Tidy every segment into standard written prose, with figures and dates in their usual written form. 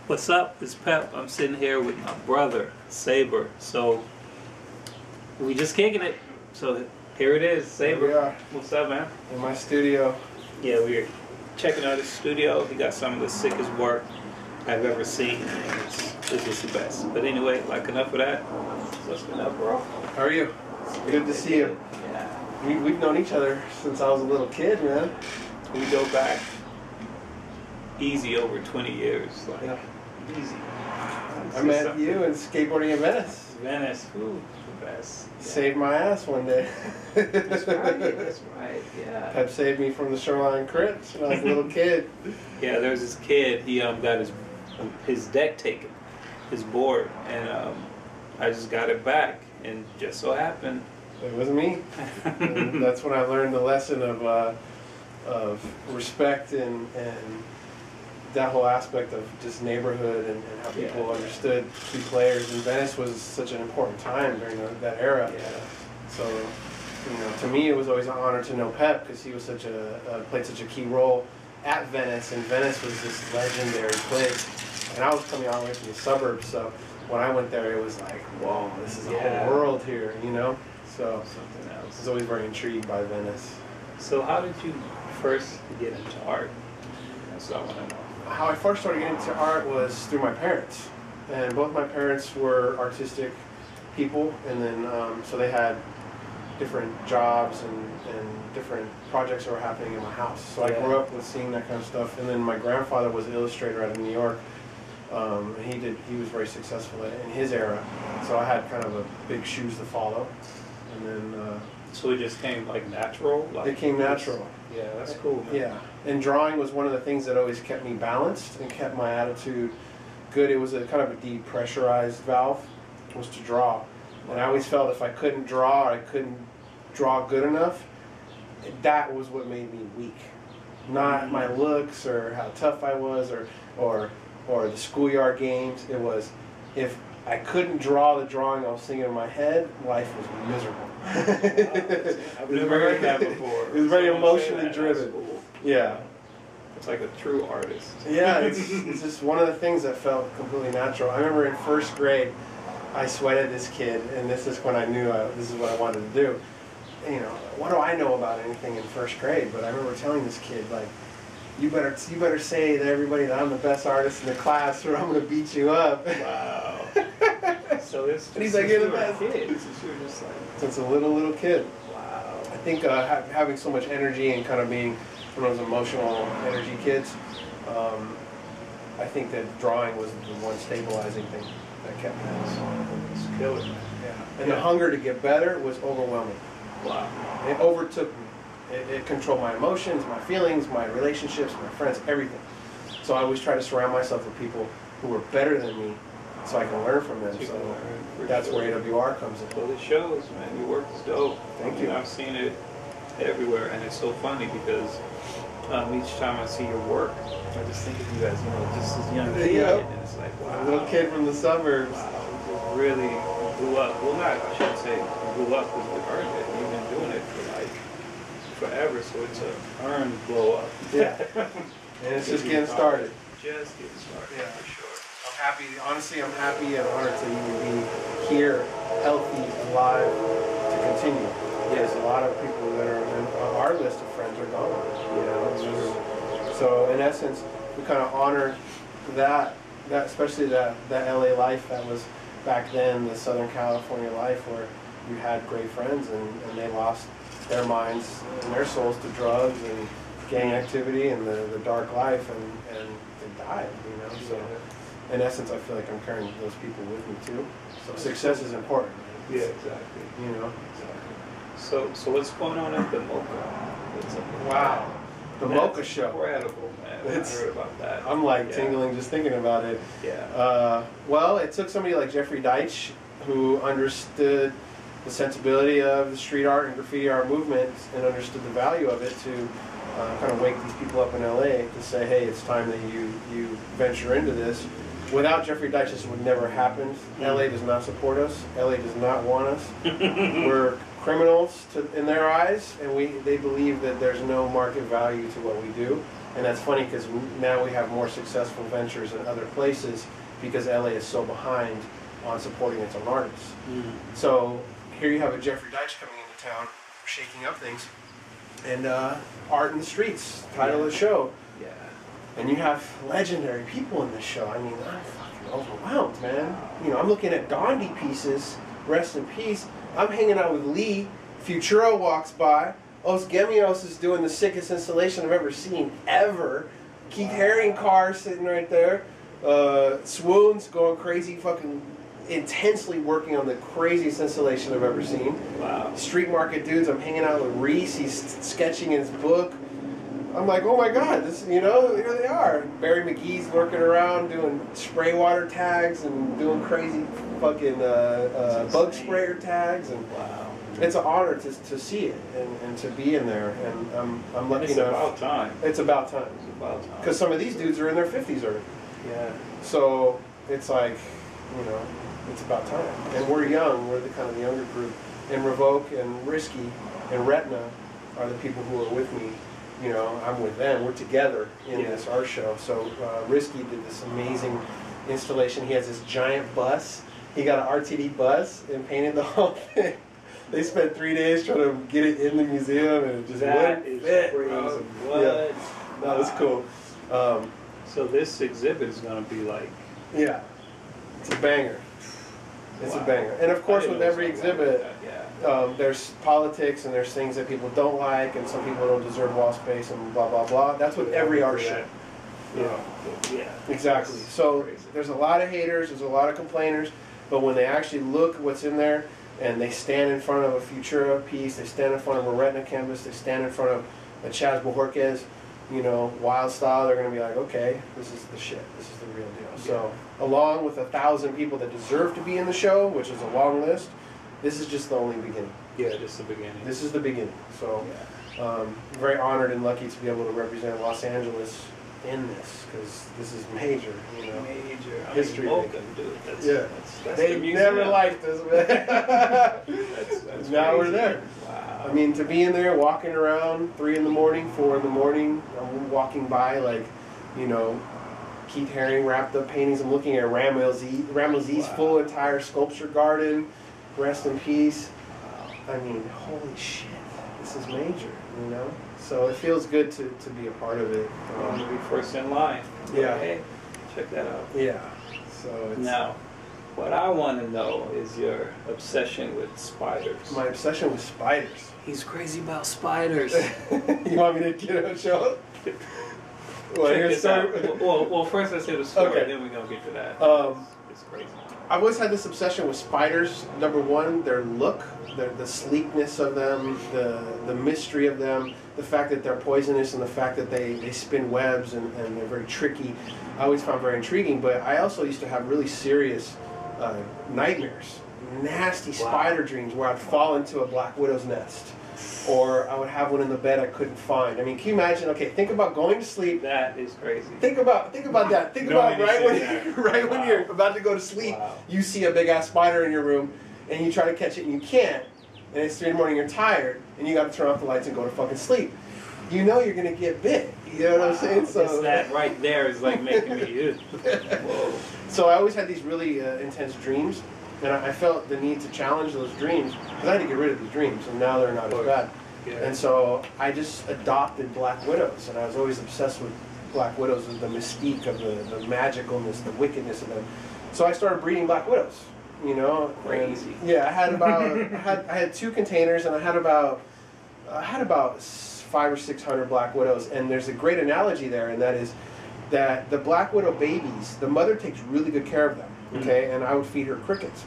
What's up? It's Pep. I'm sitting here with my brother, Saber. So, we just kicking it. So, here it is, Saber. Here we are. What's up, man? In my studio. Yeah, we're checking out his studio. He got some of the sickest work I've ever seen. And this is the best. But anyway, like enough of that. What's been up, bro? How are you? Good to see you. Yeah. We've known each other since I was a little kid, man. We go back easy over 20 years. Like, yeah. Easy. I met you in skateboarding in Venice. Venice, ooh, the best. Yeah. Saved my ass one day. That's right, yeah. Pep saved me from the Shoreline Crips when I was a little kid. Yeah, there's this kid, he got his deck taken, his board, and I just got it back, and just so happened. It was me. And that's when I learned the lesson of respect and that whole aspect of just neighborhood and how people understood key players. And Venice was such an important time during that era. Yeah. So, to me it was always an honor to know Pep because he was played such a key role at Venice, and Venice was this legendary place. And I was coming all the way from the suburbs, so when I went there it was like, whoa, this is a whole world here, So something else. I was always very intrigued by Venice. So how did you first get into art? That's what I want to know. How I first started getting into art was through my parents, and both my parents were artistic people, and then so they had different jobs and different projects that were happening in my house. So I grew up with seeing that kind of stuff, and then my grandfather was an illustrator out of New York, and he was very successful in his era. So I had kind of a big shoes to follow, and then. So it just came like natural? It came natural. Yeah, that's cool, man. Yeah, and drawing was one of the things that always kept me balanced and kept my attitude good. It was a kind of a depressurized valve, was to draw. And I always felt if I couldn't draw or I couldn't draw good enough, that was what made me weak. Not my looks or how tough I was or the schoolyard games. It was if I couldn't draw the drawing I was thinking in my head, life was miserable. I've never heard that before. It was very emotionally driven. Cool. Yeah. It's like a true artist. Yeah, it's just one of the things that felt completely natural. I remember in first grade, I sweated this kid, and this is when I knew this is what I wanted to do. And, what do I know about anything in first grade? But I remember telling this kid, like, you better say to everybody that I'm the best artist in the class, or I'm gonna beat you up. Wow. So it's just, and he's like, you're the best. Since a little kid. Wow. I think having so much energy and kind of being one of those emotional energy kids, I think that drawing was the one stabilizing thing that kept me. It's killer. Yeah. And the hunger to get better was overwhelming. Wow. It overtook me. It controlled my emotions, my feelings, my relationships, my friends, everything. So I always try to surround myself with people who were better than me so I can learn from them. So that's where AWR comes in. Well, it shows, man. Your work is dope. Thank you. I've seen it everywhere, and it's so funny because each time I see your work, I just think of you as, just as young kid, and it's like, wow. A little kid from the suburbs. Wow, you just really blew up. Well, I shouldn't say blew up because you earned it. You've been doing it for like forever, so it's a earned blow up. Yeah. And it's just getting started. Just getting started, yeah. for sure. I'm happy, honestly, I'm happy and honored to even be here, healthy, alive, to continue. There's a lot of people that are on our list of friends are gone. So in essence, we kind of honor that especially that LA life that was back then, the Southern California life where you had great friends and they lost their minds and their souls to drugs and gang activity and the dark life and they died, So in essence, I feel like I'm carrying those people with me too. So success is important. Yeah, exactly. Exactly. So what's going on at the Mocha? Wow. The Mocha Show. Incredible, man. I heard about that. I'm like tingling just thinking about it. Yeah. Well, it took somebody like Jeffrey Deitch who understood the sensibility of the street art and graffiti art movement and understood the value of it to kind of wake these people up in LA to say, hey, it's time that you venture into this. Without Jeffrey Deitch, this would never happen. LA does not support us. LA does not want us. We're criminals in their eyes, and they believe that there's no market value to what we do. And that's funny because now we have more successful ventures in other places because LA is so behind on supporting its own artists. So here you have a Jeffrey Deitch coming into town, shaking up things, and Art in the Streets, title of the show. Yeah. And you have legendary people in this show. I mean, I'm fucking overwhelmed, man. You know, I'm looking at Gandhi pieces, rest in peace. I'm hanging out with Lee. Futuro walks by. Os Gemios is doing the sickest installation I've ever seen, ever. Keith Haring car sitting right there. Swoon's going crazy, fucking intensely working on the craziest installation I've ever seen. Wow. Street Market Dudes, I'm hanging out with Reese. He's sketching his book. I'm like, oh my God, this, you know, here they are. Barry McGee's lurking around doing spray water tags and doing crazy fucking bug sprayer tags. And wow. It's an honor to see it and to be in there. And I'm lucky enough. It's about time. It's about time. It's about time. Because some of these dudes are in their 50s already. Yeah. So it's like, you know, it's about time. And we're young. We're the kind of the younger group. And Revoke and Risky and Retina are the people who are with me. You know, I'm with them. We're together in this art show. So Risky did this amazing installation. He has this giant bus. He got an RTD bus and painted the whole thing. They spent 3 days trying to get it in the museum, and it just wouldn't fit. Crazy. What? Yeah. That was cool. So this exhibit is going to be like... Yeah, it's a banger. It's Wow. a banger. And of course, with every exhibit, yeah. there's politics and there's things that people don't like, and some people don't deserve wall space and blah, blah, blah. That's with every art show. Yeah. Exactly. So Crazy. there's a lot of haters, there's a lot of complainers, but when they actually look at what's in there, and they stand in front of a Futura piece, they stand in front of a Retina canvas, they stand in front of a Chaz Bojorquez, you know, wild style, they're going to be like, okay, this is the shit, this is the real deal. So, along with 1,000 people that deserve to be in the show, which is a long list, this is just the only beginning. Yeah, this is the beginning. This is the beginning. So, very honored and lucky to be able to represent Los Angeles in this, because this is major, you know. Major. History. Welcome, dude. That's, Yeah. that's They the museum. never liked us, man. That's Now we're crazy. there. Wow. I mean, to be in there, walking around 3 in the morning, 4 in the morning, I'm walking by like, you know, Keith Haring wrapped up paintings. I'm looking at Ramelzie's full entire sculpture garden. Rest in peace. I mean, holy shit, this is major, you know? So it feels good to be a part of it. I want to be first in line. Yeah. Hey, check that out. Yeah. So it's Now, what I want to know is your obsession with spiders. my obsession with spiders. He's crazy about spiders. You want me to get a show? Well, Check here's this out. Well, first let's hear the story, Okay. then we're going to get to that. It's crazy. I've always had this obsession with spiders. Number one, their look, the sleekness of them, the mystery of them, the fact that they're poisonous, and the fact that they spin webs and they're very tricky. I always found very intriguing, but I also used to have really serious nightmares, nasty spider dreams where I'd fall into a black widow's nest, or I would have one in the bed I couldn't find. I mean, can you imagine? Okay, think about going to sleep. That is crazy. Think about that. Think No, about you right said that. when you're about to go to sleep, Wow. you see a big ass spider in your room, and you try to catch it and you can't, and it's 3 in the morning, you're tired, and you got to turn off the lights and go to fucking sleep. You know you're gonna get bit. You know what I'm saying? So Just that right there is like making me whoa. So I always had these really intense dreams, and I felt the need to challenge those dreams because I had to get rid of these dreams, and now they're not as bad. Yeah. And so I just adopted black widows, and I was always obsessed with black widows and the mystique of the magicalness, the wickedness of them. So I started breeding black widows. You know, Crazy. And, yeah, I had about I had 2 containers, and I had about 500 or 600 black widows. And there's a great analogy there, and that is that the black widow babies, the mother takes really good care of them. Okay, and I would feed her crickets.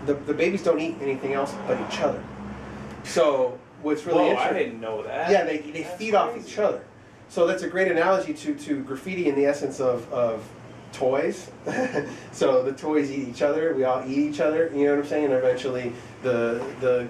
The babies don't eat anything else but each other. So what's really Whoa, interesting? I didn't know that. Yeah, they feed off each other. So that's a great analogy to graffiti in the essence of toys. So the toys eat each other. We all eat each other. You know what I'm saying? And eventually the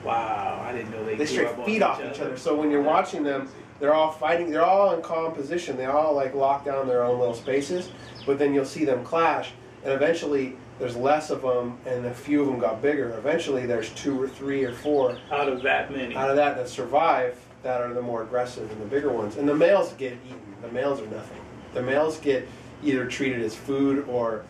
Wow, I didn't know they grew straight up on feed off each other. So when you're watching them, they're all fighting. They're all in calm position. They all like lock down their own little spaces. But then you'll see them clash, and eventually there's less of them, and a few of them got bigger. Eventually there's 2 or 3 or 4 Out of that many. out of that survive that are the more aggressive and the bigger ones. And the males get eaten. The males are nothing. The males get either treated as food or